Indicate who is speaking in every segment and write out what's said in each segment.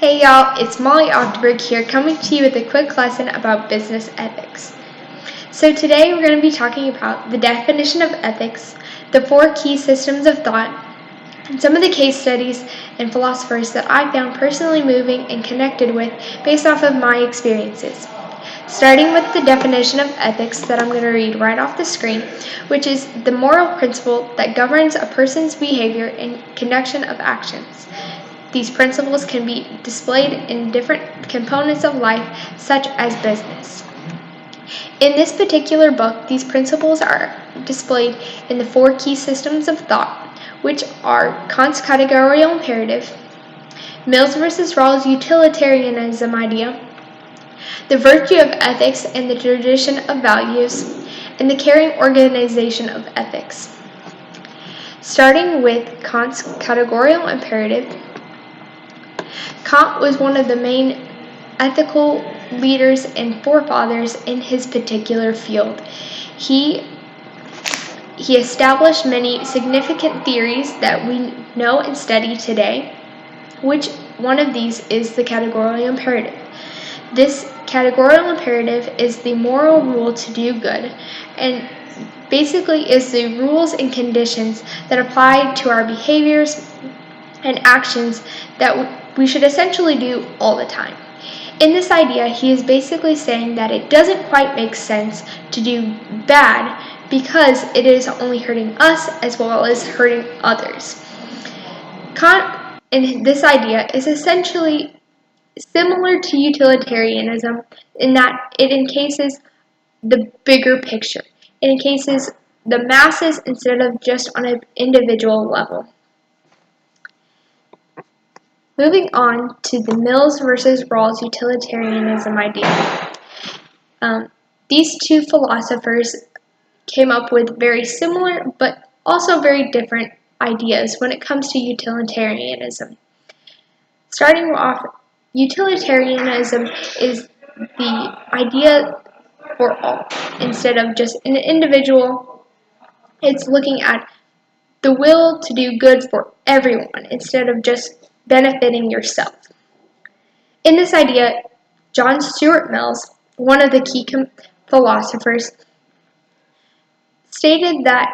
Speaker 1: Hey y'all, it's Molly Octoberg here coming to you with a quick lesson about business ethics. So today we're going to be talking about the definition of ethics, the 4 key systems of thought, and some of the case studies and philosophers that I found personally moving and connected with based off of my experiences. Starting with the definition of ethics that I'm going to read right off the screen, which is the moral principle that governs a person's behavior and conduction of actions. These principles can be displayed in different components of life, such as business. In this particular book, these principles are displayed in the 4 key systems of thought, which are Kant's categorical imperative, Mills versus Rawls' utilitarianism idea, the virtue of ethics and the tradition of values, and the caring organization of ethics. Starting with Kant's categorical imperative, Kant was one of the main ethical leaders and forefathers in his particular field. He established many significant theories that we know and study today, which one of these is the categorical imperative. This categorical imperative is the moral rule to do good, and basically is the rules and conditions that apply to our behaviors and actions that we should essentially do all the time. In this idea, he is basically saying that it doesn't quite make sense to do bad because it is only hurting us as well as hurting others. Kant, in this idea, is essentially similar to utilitarianism in that it encases the bigger picture. It encases the masses instead of just on an individual level. Moving on to the Mills versus Rawls utilitarianism idea. These two philosophers came up with very similar but also very different ideas when it comes to utilitarianism. Starting off, utilitarianism is the idea for all instead of just an individual. It's looking at the will to do good for everyone instead of just benefiting yourself. In this idea, John Stuart Mills, one of the key philosophers, stated that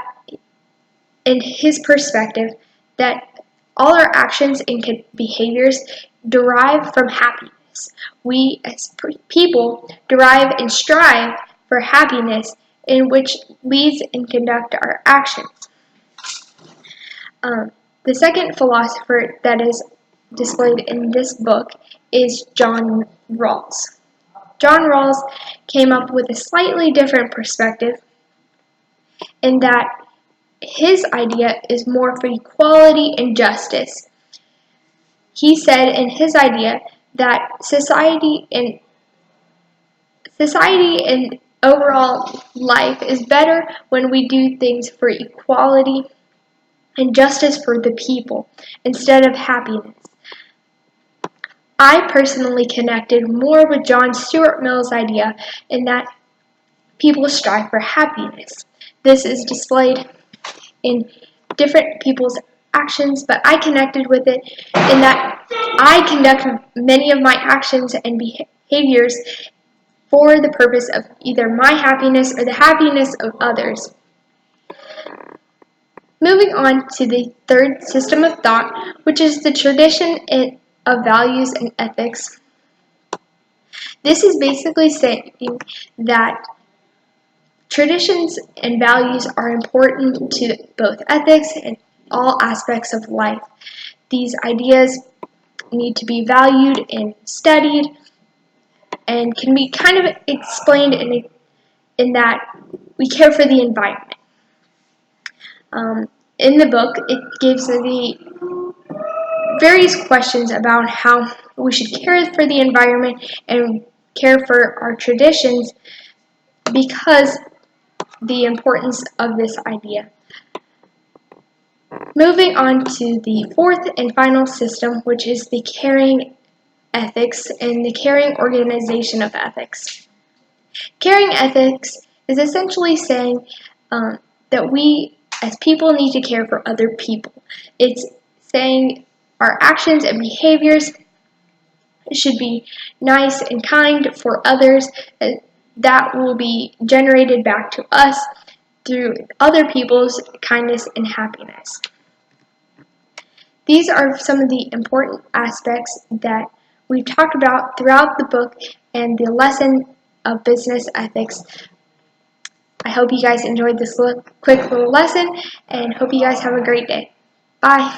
Speaker 1: in his perspective that all our actions and behaviors derive from happiness. We as people derive and strive for happiness, in which leads and conduct our actions. The second philosopher that is displayed in this book is John Rawls. John Rawls came up with a slightly different perspective in that his idea is more for equality and justice. He said in his idea that society and overall life is better when we do things for equality and justice for the people instead of happiness. I personally connected more with John Stuart Mill's idea in that people strive for happiness. This is displayed in different people's actions, but I connected with it in that I conduct many of my actions and behaviors for the purpose of either my happiness or the happiness of others. Moving on to the third system of thought, which is the tradition of values and ethics. This is basically saying that traditions and values are important to both ethics and all aspects of life. These ideas need to be valued and studied and can be kind of explained in that we care for the environment. In the book, it gives the various questions about how we should care for the environment and care for our traditions because the importance of this idea. Moving on to the fourth and final system, which is the caring ethics and the caring organization of ethics. Caring ethics is essentially saying that we as people need to care for other people. It's saying our actions and behaviors should be nice and kind for others. That will be generated back to us through other people's kindness and happiness. These are some of the important aspects that we've talked about throughout the book and the lesson of business ethics. I hope you guys enjoyed this quick little lesson and hope you guys have a great day. Bye.